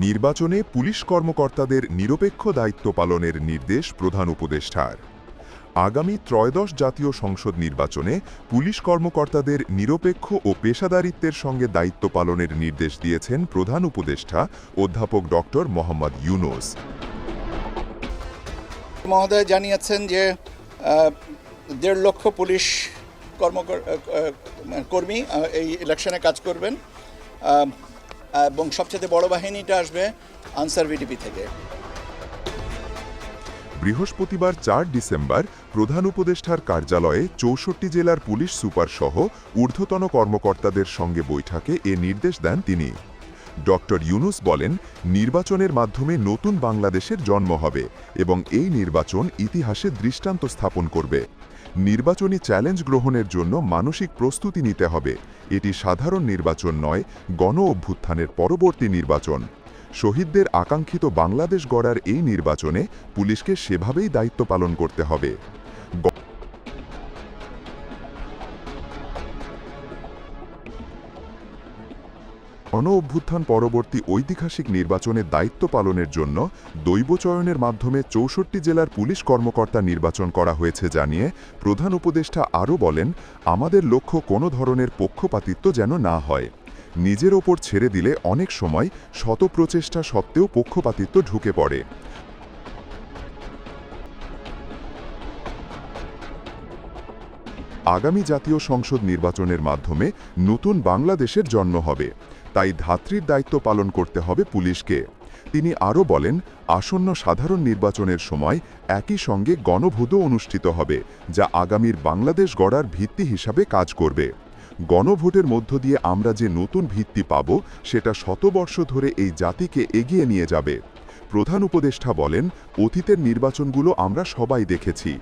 নির্বাচনে পুলিশ কর্মকর্তাদের নিরপেক্ষ দায়িত্ব পালনের নির্দেশ প্রধান উপদেষ্টার। আগামী ত্রয়োদশ জাতীয় সংসদ নির্বাচনে পুলিশ কর্মকর্তাদের নিরপেক্ষ ও পেশাদারিত্বের সঙ্গে দায়িত্ব পালনের নির্দেশ দিয়েছেন প্রধান উপদেষ্টা অধ্যাপক ডক্টর মোহাম্মদ ইউনূস। মহোদয় জানিয়েছেন যে ১.৫ লক্ষ পুলিশ কর্মী এই ইলেকশনে কাজ করবেন এবং সবচেয়ে বড় বাহিনীটা আসবে আনসার ভিডিপি থেকে। বৃহস্পতিবার ৪ ডিসেম্বর প্রধান উপদেষ্টার কার্যালয়ে ৬৪ জেলার পুলিশ সুপার সহ ঊর্ধ্বতন কর্মকর্তাদের সঙ্গে বৈঠকে এ নির্দেশ দেন তিনি। ডক্টর ইউনূস বলেন, নির্বাচনের মাধ্যমে নতুন বাংলাদেশের জন্ম হবে এবং এই নির্বাচন ইতিহাসে দৃষ্টান্ত স্থাপন করবে। নির্বাচনী চ্যালেঞ্জ গ্রহণের জন্য মানসিক প্রস্তুতি নিতে হবে। এটি সাধারণ নির্বাচন নয়, গণ অভ্যুত্থানের পরবর্তী নির্বাচন। শহীদদের আকাঙ্ক্ষিত বাংলাদেশ গড়ার এই নির্বাচনে পুলিশকে সেভাবেই দায়িত্ব পালন করতে হবে। গণ অভ্যুত্থান পরবর্তী ঐতিহাসিক নির্বাচনে দায়িত্ব পালনের জন্য দৈব চয়নের মাধ্যমে ৬৪ জেলার পুলিশ কর্মকর্তা নির্বাচন করা হয়েছে জানিয়ে প্রধান উপদেষ্টা আরও বলেন, আমাদের লক্ষ্য কোনো ধরনের পক্ষপাতিত্ব যেন না হয়। নিজের ওপর ছেড়ে দিলে অনেক সময় শত প্রচেষ্টা সত্ত্বেও পক্ষপাতিত্ব ঢুকে পড়ে। আগামী জাতীয় সংসদ নির্বাচনের মাধ্যমে নতুন বাংলাদেশের জন্ম হবে, তাই ধাত্রীর দায়িত্ব পালন করতে হবে পুলিশকে। তিনি আরও বলেন, আসন্ন সাধারণ নির্বাচনের সময় একই সঙ্গে গণভোটও অনুষ্ঠিত হবে, যা আগামীর বাংলাদেশ গড়ার ভিত্তি হিসাবে কাজ করবে। গণভোটের মধ্য দিয়ে আমরা যে নতুন ভিত্তি পাব, সেটা শতবর্ষ ধরে এই জাতিকে এগিয়ে নিয়ে যাবে। প্রধান উপদেষ্টা বলেন, অতীতের নির্বাচনগুলো আমরা সবাই দেখেছি।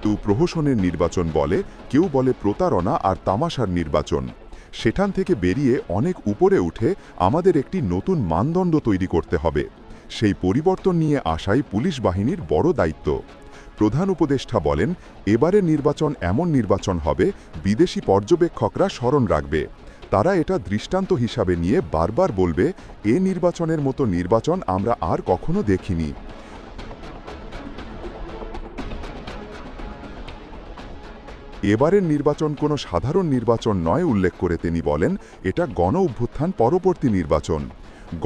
কেউ প্রহসনের নির্বাচন বলে, কেউ বলে প্রতারণা আর তামাশার নির্বাচন। সেখান থেকে বেরিয়ে অনেক উপরে উঠে আমাদের একটি নতুন মানদণ্ড তৈরি করতে হবে। সেই পরিবর্তন নিয়ে আসাই পুলিশ বাহিনীর বড় দায়িত্ব। প্রধান উপদেষ্টা বলেন, এবারের নির্বাচন এমন নির্বাচন হবে, বিদেশি পর্যবেক্ষকরা স্মরণ রাখবে। তারা এটা দৃষ্টান্ত হিসাবে নিয়ে বারবার বলবে, এ নির্বাচনের মতো নির্বাচন আমরা আর কখনো দেখিনি। এবারের নির্বাচন কোনো সাধারণ নির্বাচন নয় উল্লেখ করে তিনি বলেন, এটা গণ অভ্যুত্থান পরবর্তী নির্বাচন।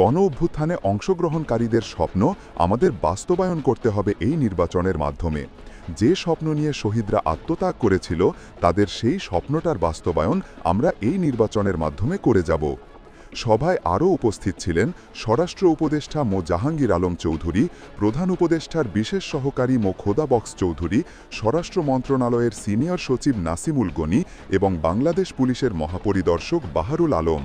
গণ অভ্যুত্থানে অংশগ্রহণকারীদের স্বপ্ন আমাদের বাস্তবায়ন করতে হবে এই নির্বাচনের মাধ্যমে। যে স্বপ্ন নিয়ে শহীদরা আত্মত্যাগ করেছিল, তাদের সেই স্বপ্নটার বাস্তবায়ন আমরা এই নির্বাচনের মাধ্যমে করে যাব। সভায় আরও উপস্থিত ছিলেন স্বরাষ্ট্র উপদেষ্টা মো জাহাঙ্গীর আলম চৌধুরী, প্রধান উপদেষ্টার বিশেষ সহকারী মো খোদা বক্স চৌধুরী, স্বরাষ্ট্র মন্ত্রণালয়ের সিনিয়র সচিব নাসিমুল গনি এবং বাংলাদেশ পুলিশের মহাপরিদর্শক বাহারুল আলম।